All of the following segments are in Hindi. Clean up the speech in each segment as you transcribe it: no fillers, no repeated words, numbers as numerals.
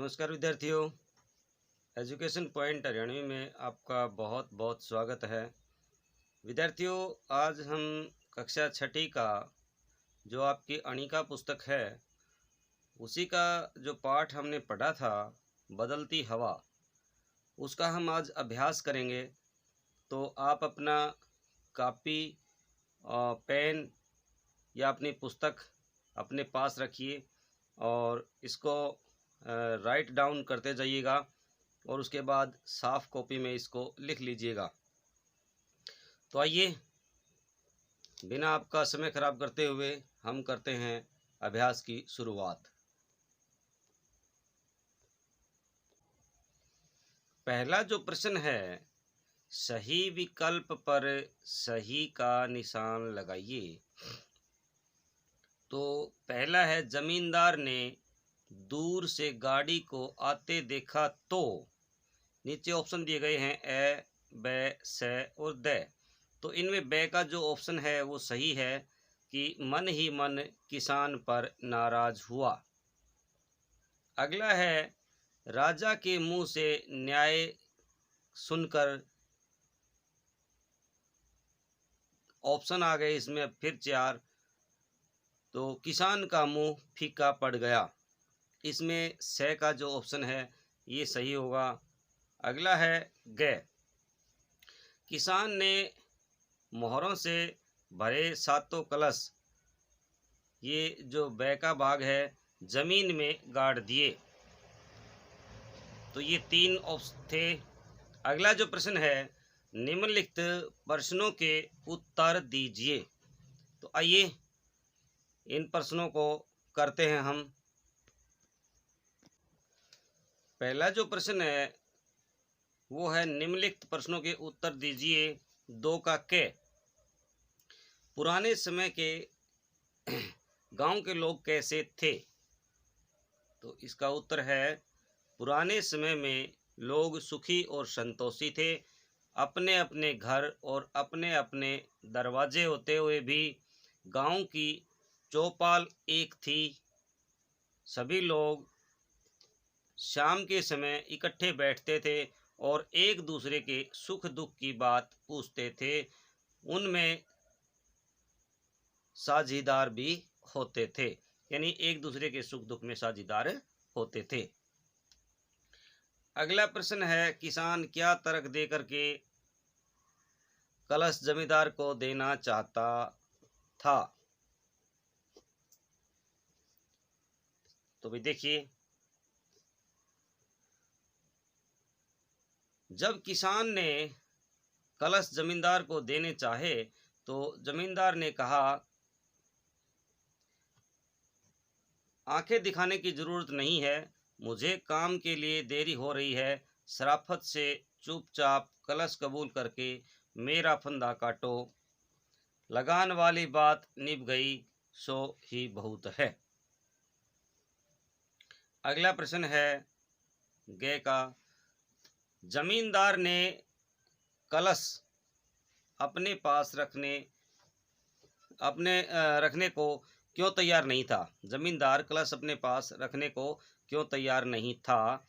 नमस्कार विद्यार्थियों, एजुकेशन पॉइंट हरियाणवी में आपका बहुत बहुत स्वागत है। विद्यार्थियों, आज हम कक्षा छठी का जो आपकी अणिका पुस्तक है उसी का जो पाठ हमने पढ़ा था बदलती हवा, उसका हम आज अभ्यास करेंगे। तो आप अपना कापी पेन या अपनी पुस्तक अपने पास रखिए और इसको राइट डाउन करते जाइएगा और उसके बाद साफ कॉपी में इसको लिख लीजिएगा। तो आइए, बिना आपका समय खराब करते हुए हम करते हैं अभ्यास की शुरुआत। पहला जो प्रश्न है, सही विकल्प पर सही का निशान लगाइए। तो पहला है, जमींदार ने दूर से गाड़ी को आते देखा तो। नीचे ऑप्शन दिए गए हैं ए, ब, स और द। तो इनमें ब का जो ऑप्शन है वो सही है कि मन ही मन किसान पर नाराज हुआ। अगला है, राजा के मुंह से न्याय सुनकर। ऑप्शन आ गए इसमें अब फिर 4। तो किसान का मुंह फीका पड़ गया। इसमें स का जो ऑप्शन है ये सही होगा। अगला है ग, किसान ने मोहरों से भरे सातों कलश, ये जो ब का भाग है, जमीन में गाड़ दिए। तो ये 3 ऑप्शन थे। अगला जो प्रश्न है, निम्नलिखित प्रश्नों के उत्तर दीजिए। तो आइए इन प्रश्नों को करते हैं हम। पहला जो प्रश्न है वो है, निम्नलिखित प्रश्नों के उत्तर दीजिए। 2 का क, पुराने समय के गांव के लोग कैसे थे? तो इसका उत्तर है, पुराने समय में लोग सुखी और संतोषी थे। अपने अपने घर और अपने अपने दरवाजे होते हुए भी गांव की चौपाल एक थी। सभी लोग शाम के समय इकट्ठे बैठते थे और एक दूसरे के सुख दुख की बात पूछते थे। उनमें साझीदार भी होते थे, यानी एक दूसरे के सुख दुख में साझीदार होते थे। अगला प्रश्न है, किसान क्या तर्क दे करके कलश जमींदार को देना चाहता था? तो भी देखिए, जब किसान ने कलश जमींदार को देने चाहे तो जमींदार ने कहा, आंखें दिखाने की जरूरत नहीं है, मुझे काम के लिए देरी हो रही है। शराफत से चुपचाप कलश कबूल करके मेरा फंदा काटो। लगान वाली बात निभ गई सो ही बहुत है। अगला प्रश्न है ग का, जमींदार ने कलश अपने पास रखने को क्यों तैयार नहीं था? जमींदार कलश अपने पास रखने को क्यों तैयार नहीं था?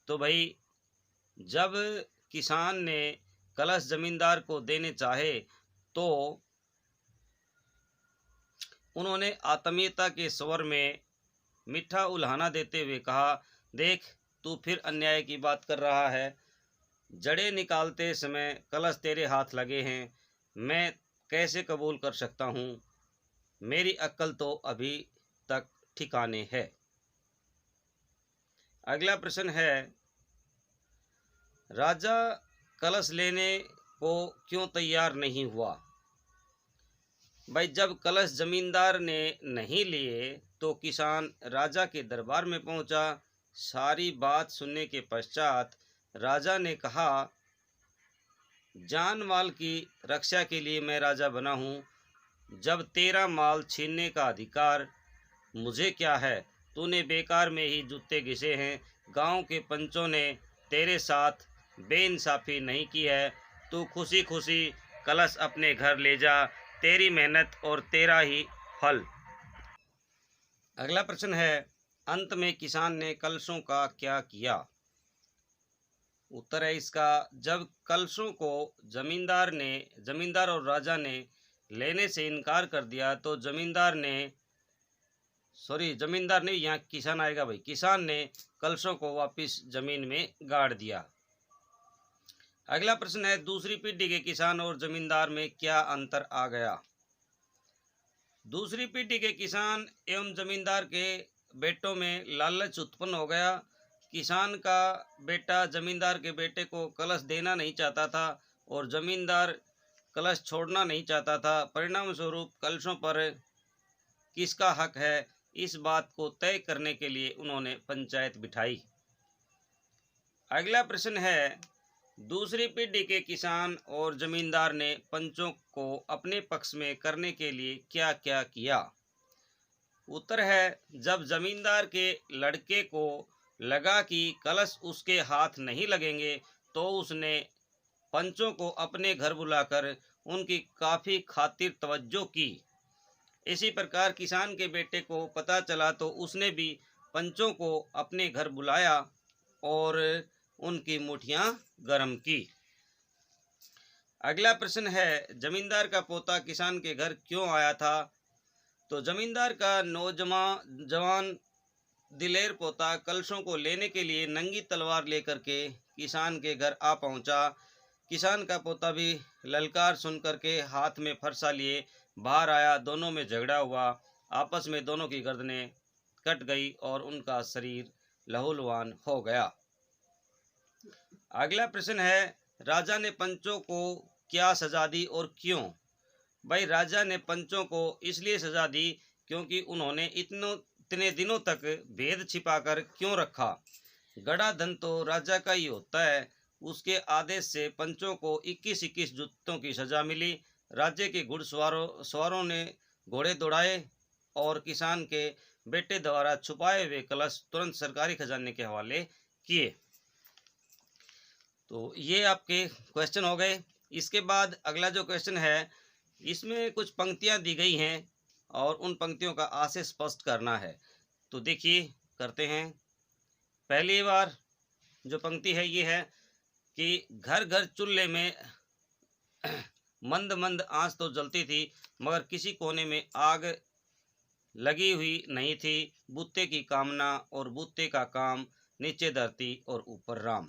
तो भाई, जब किसान ने कलश जमींदार को देने चाहे तो उन्होंने आत्मीयता के स्वर में मीठा उल्हाना देते हुए कहा, देख तू फिर अन्याय की बात कर रहा है। जड़ें निकालते समय कलश तेरे हाथ लगे हैं, मैं कैसे कबूल कर सकता हूँ? मेरी अक्ल तो अभी तक ठिकाने है। अगला प्रश्न है, राजा कलश लेने को क्यों तैयार नहीं हुआ? भाई, जब कलश जमींदार ने नहीं लिए तो किसान राजा के दरबार में पहुंचा। सारी बात सुनने के पश्चात राजा ने कहा, जान माल की रक्षा के लिए मैं राजा बना हूँ। जब तेरा माल छीनने का अधिकार मुझे क्या है? तूने बेकार में ही जूते घिसे हैं। गांव के पंचों ने तेरे साथ बेइंसाफी नहीं की है। तू खुशी खुशी कलश अपने घर ले जा, तेरी मेहनत और तेरा ही फल। अगला प्रश्न है, अंत में किसान ने कलशों का क्या किया? उत्तर है इसका, जब कलशों को जमींदार और राजा ने लेने से इनकार कर दिया तो जमींदार ने यहाँ किसान आएगा भाई, किसान ने कलशों को वापस जमीन में गाड़ दिया। अगला प्रश्न है, दूसरी पीढ़ी के किसान और जमींदार में क्या अंतर आ गया? दूसरी पीढ़ी के किसान एवं जमींदार के बेटों में लालच उत्पन्न हो गया। किसान का बेटा जमींदार के बेटे को कलश देना नहीं चाहता था और जमींदार कलश छोड़ना नहीं चाहता था। परिणाम स्वरूप कलशों पर किसका हक है, इस बात को तय करने के लिए उन्होंने पंचायत बिठाई। अगला प्रश्न है, दूसरी पीढ़ी के किसान और जमींदार ने पंचों को अपने पक्ष में करने के लिए क्या क्या किया? उत्तर है, जब जमींदार के लड़के को लगा कि कलश उसके हाथ नहीं लगेंगे तो उसने पंचों को अपने घर बुलाकर उनकी काफ़ी खातिर तवज्जो की। इसी प्रकार किसान के बेटे को पता चला तो उसने भी पंचों को अपने घर बुलाया और उनकी मुठियां गर्म की। अगला प्रश्न है, जमींदार का पोता किसान के घर क्यों आया था? तो जमींदार का नौजवान दिलेर पोता कलशों को लेने के लिए नंगी तलवार लेकर के किसान के घर आ पहुंचा। किसान का पोता भी ललकार सुन करके हाथ में फरसा लिए बाहर आया। दोनों में झगड़ा हुआ, आपस में दोनों की गर्दनें कट गई और उनका शरीर लहूलुहान हो गया। अगला प्रश्न है, राजा ने पंचों को क्या सजा दी और क्यों? भाई, राजा ने पंचों को इसलिए सजा दी क्योंकि उन्होंने इतने दिनों तक भेद छिपाकर क्यों रखा। गड़ा धन तो राजा का ही होता है। उसके आदेश से पंचों को 21-21 जूतों की सजा मिली। राज्य के घुड़सवारों ने घोड़े दौड़ाए और किसान के बेटे द्वारा छुपाए हुए कलश तुरंत सरकारी खजाने के हवाले किए। तो ये आपके क्वेश्चन हो गए। इसके बाद अगला जो क्वेश्चन है, इसमें कुछ पंक्तियां दी गई हैं और उन पंक्तियों का आशय स्पष्ट करना है। तो देखिए, करते हैं। पहली बार जो पंक्ति है ये है कि घर घर चूल्हे में मंद मंद आंच तो जलती थी मगर किसी कोने में आग लगी हुई नहीं थी। बूते की कामना और बूते का काम, नीचे धरती और ऊपर राम।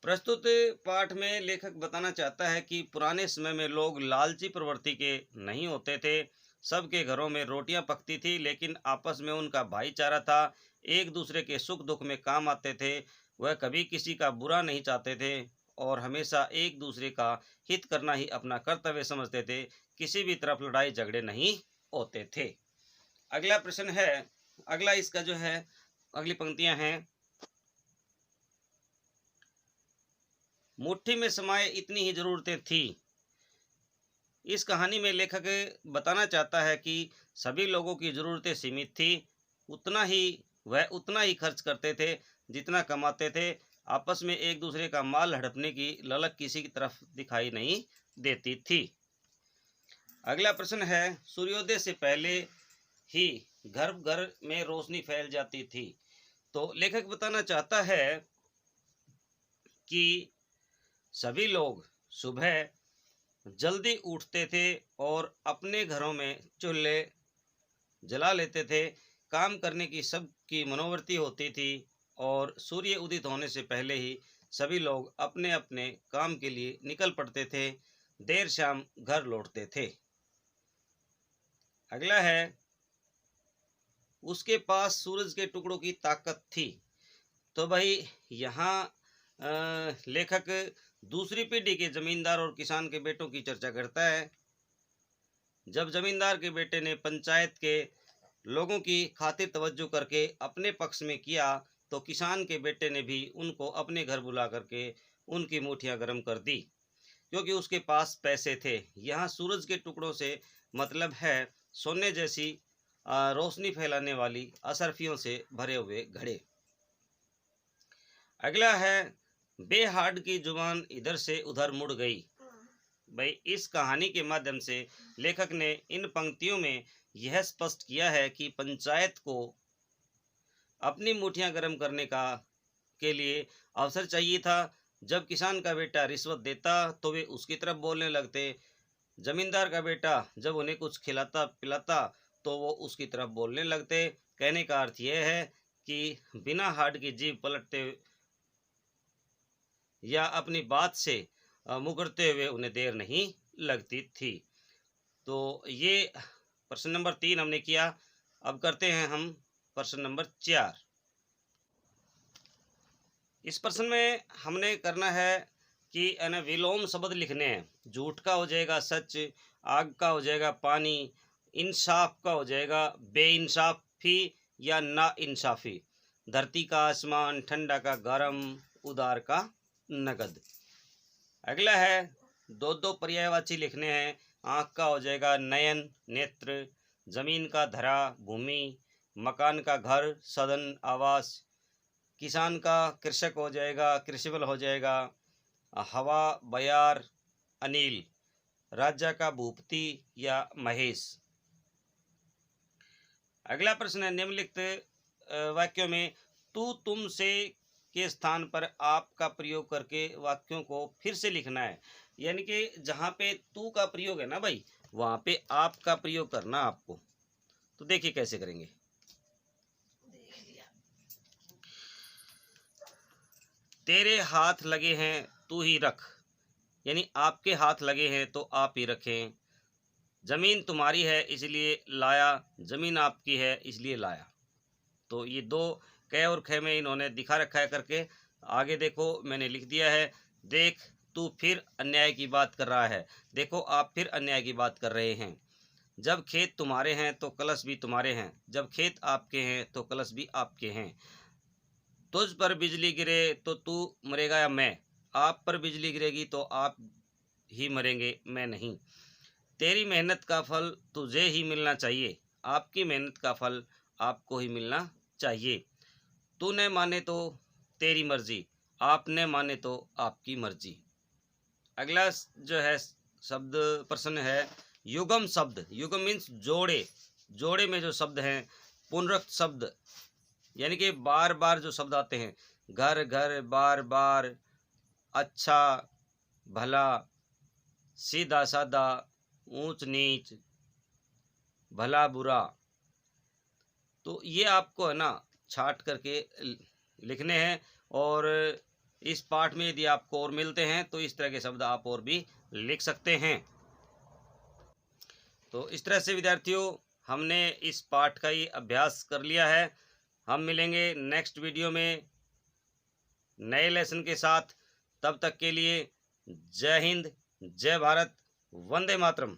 प्रस्तुत पाठ में लेखक बताना चाहता है कि पुराने समय में लोग लालची प्रवृत्ति के नहीं होते थे। सबके घरों में रोटियां पकती थी लेकिन आपस में उनका भाईचारा था। एक दूसरे के सुख दुख में काम आते थे। वह कभी किसी का बुरा नहीं चाहते थे और हमेशा एक दूसरे का हित करना ही अपना कर्तव्य समझते थे। किसी भी तरफ लड़ाई झगड़े नहीं होते थे। अगला प्रश्न है, अगला इसका जो है अगली पंक्तियां हैं, मुट्ठी में समाये इतनी ही जरूरतें थी। इस कहानी में लेखक बताना चाहता है कि सभी लोगों की ज़रूरतें सीमित थी। वह उतना ही खर्च करते थे जितना कमाते थे। आपस में एक दूसरे का माल हड़पने की ललक किसी की तरफ दिखाई नहीं देती थी। अगला प्रश्न है, सूर्योदय से पहले ही घर घर में रोशनी फैल जाती थी। तो लेखक बताना चाहता है कि सभी लोग सुबह जल्दी उठते थे और अपने घरों में चूल्हे जला लेते थे। काम करने की सबकी मनोवृत्ति होती थी और सूर्य उदित होने से पहले ही सभी लोग अपने अपने काम के लिए निकल पड़ते थे। देर शाम घर लौटते थे। अगला है, उसके पास सूरज के टुकड़ों की ताकत थी। तो भाई यहाँ लेखक दूसरी पीढ़ी के जमींदार और किसान के बेटों की चर्चा करता है। जब जमींदार के बेटे ने पंचायत के लोगों की खातिर तवज्जो करके अपने पक्ष में किया तो किसान के बेटे ने भी उनको अपने घर बुला करके उनकी मुठियां गर्म कर दी क्योंकि उसके पास पैसे थे। यहाँ सूरज के टुकड़ों से मतलब है सोने जैसी रोशनी फैलाने वाली अशर्फियों से भरे हुए घड़े। अगला है, बेहाड की जुबान इधर से उधर मुड़ गई। भाई, इस कहानी के माध्यम से लेखक ने इन पंक्तियों में यह स्पष्ट किया है कि पंचायत को अपनी मुठियां गर्म करने के लिए अवसर चाहिए था। जब किसान का बेटा रिश्वत देता तो वे उसकी तरफ बोलने लगते, जमींदार का बेटा जब उन्हें कुछ खिलाता पिलाता तो वो उसकी तरफ बोलने लगते। कहने का अर्थ यह है कि बिना हाड की जीभ पलटते या अपनी बात से मुकरते हुए उन्हें देर नहीं लगती थी। तो ये प्रश्न नंबर 3 हमने किया। अब करते हैं हम प्रश्न नंबर 4। इस प्रश्न में हमने करना है कि विलोम शब्द लिखने हैं। झूठ का हो जाएगा सच, आग का हो जाएगा पानी, इंसाफ का हो जाएगा बेइंसाफी या ना इंसाफी, धरती का आसमान, ठंडा का गर्म, उदार का नगद। अगला है दो दो पर्यायवाची लिखने हैं। आँख का हो जाएगा नयन नेत्र, जमीन का धरा भूमि, मकान का घर सदन आवास, किसान का कृषक हो जाएगा कृषिवल हो जाएगा, हवा बयार अनिल, राजा का भूपति या महेश। अगला प्रश्न है निम्नलिखित वाक्यों में तू तुम से के स्थान पर आप का प्रयोग करके वाक्यों को फिर से लिखना है। यानी कि जहाँ पे तू का प्रयोग है ना भाई, वहाँ पे आप का प्रयोग करना आपको। तो देखिए कैसे करेंगे। तेरे हाथ लगे हैं तू ही रख, यानी आपके हाथ लगे हैं तो आप ही रखें। जमीन तुम्हारी है इसलिए लाया, जमीन आपकी है इसलिए लाया। तो ये दो कै और ख में इन्होंने दिखा रखा है करके। आगे देखो मैंने लिख दिया है, देख तू फिर अन्याय की बात कर रहा है। देखो आप फिर अन्याय की बात कर रहे हैं। जब खेत तुम्हारे हैं तो कलश भी तुम्हारे हैं, जब खेत आपके हैं तो कलश भी आपके हैं। तुझ पर बिजली गिरे तो तू मरेगा या मैं, आप पर बिजली गिरेगी तो आप ही मरेंगे मैं नहीं। तेरी मेहनत का फल तुझे ही मिलना चाहिए, आपकी मेहनत का फल आपको ही मिलना चाहिए। तू न माने तो तेरी मर्जी, आप न माने तो आपकी मर्जी। अगला जो है शब्द प्रश्न है युगम शब्द। युगम मीन्स जोड़े, जोड़े में जो शब्द हैं पुनरुक्त शब्द, यानी कि बार बार जो शब्द आते हैं, घर घर बार बार, अच्छा भला, सीधा साधा, ऊंच नीच, भला बुरा। तो ये आपको है ना छाट करके लिखने हैं। और इस पाठ में यदि आपको और मिलते हैं तो इस तरह के शब्द आप और भी लिख सकते हैं। तो इस तरह से विद्यार्थियों हमने इस पाठ का ही अभ्यास कर लिया है। हम मिलेंगे नेक्स्ट वीडियो में नए लेसन के साथ। तब तक के लिए जय हिंद, जय भारत, वंदे मातरम।